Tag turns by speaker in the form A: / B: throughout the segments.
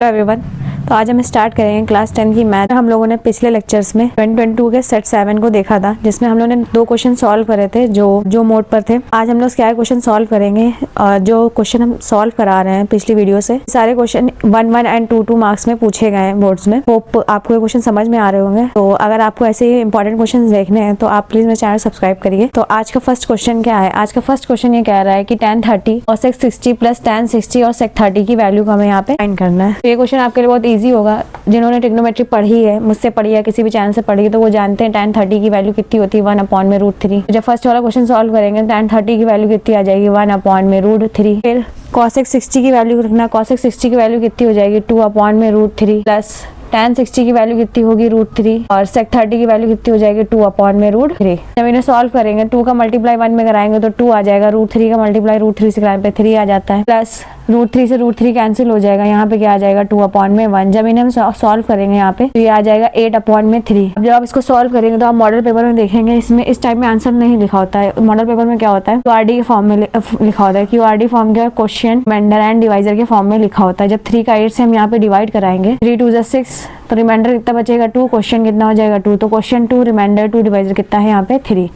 A: Everyone, तो आज हम स्टार्ट करेंगे क्लास 10 की मैथ। हम लोगों ने पिछले लेक्चर्स में 2022 के सेट 7 को देखा था, जिसमें हम लोगों ने 2 क्वेश्चन सॉल्व करे थे जो मोड पर थे। आज हम लोग क्या क्वेश्चन सॉल्व करेंगे और जो क्वेश्चन हम सॉल्व करा रहे हैं पिछली वीडियो से, सारे क्वेश्चन 1 एंड 2 मार्क्स में पूछे गए हैं बोर्ड्स में। होप आपको ये क्वेश्चन समझ में आ रहे होंगे। तो अगर आपको ऐसे ही इंपॉर्टेंट क्वेश्चन देखने हैं तो आप प्लीज मेरे चैनल सब्सक्राइब करिए। तो आज का फर्स्ट क्वेश्चन क्या है? आज का फर्स्ट क्वेश्चन ये कह रहा है कि tan 30 और sec 60 प्लस tan 60 और sec 30 की वैल्यू को हमें यहाँ पे फाइंड करना है। तो ये क्वेश्चन आपके लिए बहुत ईजी होगा। जिन्होंने ट्रिग्नोमेट्री पढ़ी है, मुझसे पढ़ी है, किसी भी चैनल से पढ़ी है, तो वो जानते हैं tan 30 की वैल्यू कितनी होती है 1/√3। जब फर्स्ट वाला क्वेश्चन सॉल्व करेंगे tan 30 की वैल्यू कितनी आ जाएगी 1/√3। फिर cosec 60 की वैल्यू रखना। cosec 60 की वैल्यू कितनी हो जाएगी 2/√3 प्लस tan 60 की वैल्यू कितनी होगी √3 और sec 30 की वैल्यू कितनी हो जाएगी 2/√3। जब इन्हें सॉल्व करेंगे 2 का मल्टीप्लाई 1 में कराएंगे तो 2 आ जाएगा। √3 का मल्टीप्लाई √3 से कराने पे 3 आ जाता है, प्लस √3 से √3 कैंसिल हो जाएगा। यहाँ पे क्या आ जाएगा 2/1। जब इन्हें हम सॉल्व करेंगे यहाँ पे तो ये आ जाएगा 8/3। अब जब आप इसको सॉल्व करेंगे तो आप मॉडल पेपर में देखेंगे इसमें इस टाइप में आंसर नहीं लिखा होता है। मॉडल पेपर में क्या होता है QRD के फॉर्म में लिखा होता है। QRD फॉर्म के क्वेश्चन रिमाइंडर एंड डिवाइजर के फॉर्म में लिखा होता है। जब 3 का 8 से हम यहाँ पे डिवाइड कराएंगे 3 2 6 तो रिमाइंडर कितना बचेगा 2, क्वेश्चन कितना हो जाएगा 2। तो क्वेश्चन 2 रिमाइंडर 2 डिवाइजर कितना है यहाँ पे 3।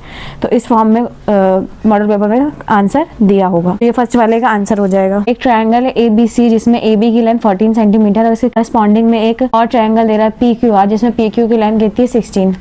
A: तो इस फॉर्म में मॉडल पेपर में आंसर दिया होगा। तो ये फर्स्ट वाले का आंसर हो जाएगा। एक ट्रायंगल है ABC जिसमें AB की लेंथ 14 सेंटीमीटर और इसके करस्पॉन्डिंग में एक और ट्रायंगल दे रहा है PQR जिसमें PQ की लेंथ कितनी है 16।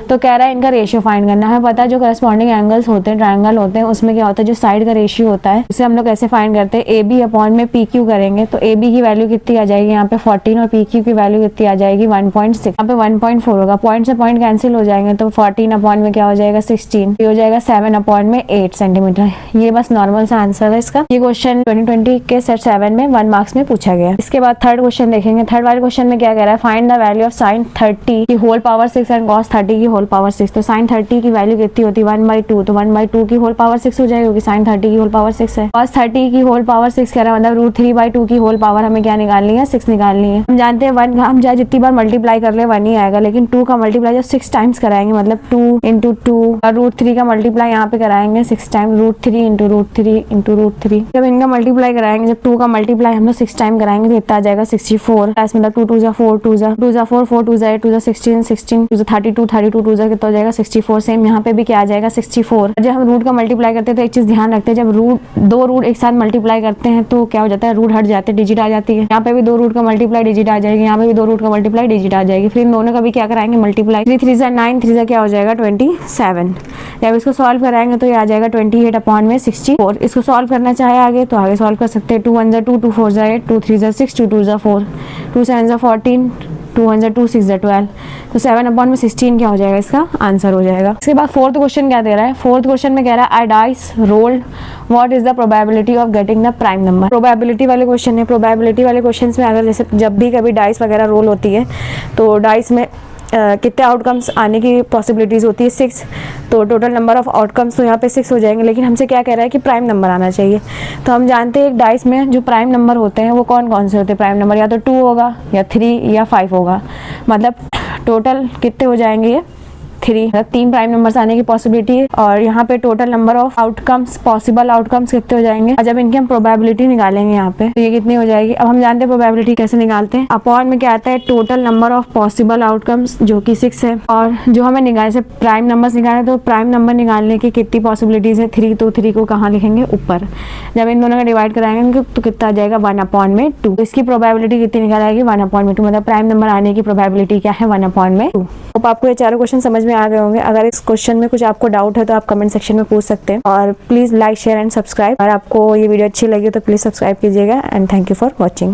A: तो कह रहा है इनका रेशियो फाइंड करना है। पता है जो करस्पॉन्डिंग एंगल्स होते हैं, ट्रायंगल होते हैं, उसमें क्या होता है जो साइड का रेशियो होता है उसे हम लोग कैसे फाइंड करते हैं AB अपॉन में PQ करेंगे तो AB की वैल्यू कितनी आ जाएगी यहाँ पे 14 और PQ की वैल्यू कितनी आ जाएगी 1.6। यहाँ पे 1.4 होगा, पॉइंट से पॉइंट कैंसिल हो जाएंगे तो 14 अपॉन में क्या हो जाएगा 16, ये हो जाएगा 7 अपॉन में 8 सेंटीमीटर। ये बस नॉर्मल सा आंसर है इसका। ये क्वेश्चन 2020 के सेट 7 में 1 मार्क्स में पूछा गया। इसके बाद थर्ड क्वेश्चन देखेंगे। थर्ड वाले क्वेश्चन में क्या कह रहा है find the value of sin 30 की होल पावर 6 एंड cos 30 की होल पावर 6। तो sin 30 की वैल्यू कितनी होती है 1/2, तो 1/2 की होल पावर 6 हो जाएगी क्योंकि sin 30 की होल पावर 6 है। cos 30 की होल पावर 6 कह रहा है मतलब √3/2 की होल पावर हमें क्या निकालनी है 6 निकालनी है। हम जानते हैं 1 हम चाहे जितनी बार मल्टीप्लाई कर ले 1 ही आएगा, लेकिन 2 का मल्टीप्लाई जब 6 टाइम्स कराएंगे मतलब 2 × 2 और √3 का मल्टीप्लाई यहाँ पे कराएंगे 6 टाइम √3 × √3 जब इनका मल्टीप्लाई कराएंगे, जब 2 का मल्टीप्लाई हम लोग 6 टाइम कराएंगे तो इतना आ जाएगा 64। प्लस मतलब 2 2 जा 4 2 जा 4 4 2 जा 8 2 जा 16 16 2 जा 32 32 2 जा कितना हो जाएगा 64। सेम यहाँ पे भी क्या आ जाएगा 64। जब हम रूट का मल्टीप्लाई करते हैं तो एक चीज ध्यान रखते हैं, जब दो रूट एक साथ मल्टीप्लाई करते हैं तो क्या हो जाता है रूट हट जाते हैं, डिजिट आ जाती है। यहाँ पे भी 2 रूट का मल्टीप्लाई डिजिट आ जाएगी, यहाँ पे भी 2 रूट का मल्टीप्लाई डिजिट आ जाएगी। फिर इन दोनों का भी क्या कराएंगे मल्टीप्लाई। 3 3 जा 9 3 जा क्या हो जाएगा 27। जब इसको सॉल्व कराएंगे तो ये आ जाएगा 28 अपॉन में 64। इसको सॉल्व करना चाहे आगे तो आगे सॉल्व कर सकते हैं। 2 1 जा 2 2 4 जा 8 2 3 जा 6 2 2 जा 4 2 7 जा 14 2 1 जा 2 6 जा 12। तो 7 अपॉन में 16 क्या हो जाएगा इसका आंसर हो जाएगा। इसके बाद फोर्थ क्वेश्चन क्या दे रहा है? फोर्थ क्वेश्चन में कह रहा है I dice rolled what is the probability of getting the prime number. Probability वाले क्वेश्चन है। प्रोबेबिलिटी वाले क्वेश्चन में अगर जैसे जब भी कभी डाइस वगैरह रोल होती है तो डाइस में कितने आउटकम्स आने की पॉसिबिलिटीज़ होती है 6। तो टोटल नंबर ऑफ आउटकम्स तो यहाँ पे 6 हो जाएंगे, लेकिन हमसे क्या कह रहा है कि प्राइम नंबर आना चाहिए। तो हम जानते हैं एक डाइस में जो प्राइम नंबर होते हैं वो कौन कौन से होते हैं। प्राइम नंबर या तो 2 होगा या 3 या 5 होगा। मतलब टोटल कितने हो जाएंगे ये 3, मतलब 3 प्राइम नंबर्स आने की पॉसिबिलिटी है। और यहाँ पे total number of outcomes possible outcomes कितने हो जाएंगे। और जब इनकी हम प्रोबेबिलिटी निकालेंगे यहाँ पे तो ये कितनी हो जाएगी। अब हम जानते हैं प्रोबेबिलिटी कैसे निकालते हैं। अपॉन में क्या आता है total number of possible outcomes जो कि 6 है। और जो हमें निकाले से प्राइम नंबर्स निकाले तो प्राइम नंबर निकालने की कितनी पॉसिबिलिटीज है 3। तो 3 को कहाँ लिखेंगे ऊपर। जब इन दोनों का डिवाइड कराएंगे तो कितना आ जाएगा 1/2। इसकी प्रोबेबिलिटी कितनी निकाल आएगी 1/2। मतलब प्राइम नंबर आने की प्रोबेबिलिटी क्या है 1/2। तो आपको ये चारों क्वेश्चन समझ में आ गए होंगे। अगर इस क्वेश्चन में कुछ आपको डाउट है तो आप कमेंट सेक्शन में पूछ सकते हैं। और please like share and subscribe. और आपको ये वीडियो अच्छी लगी तो प्लीज सब्सक्राइब कीजिएगा। And thank you for watching.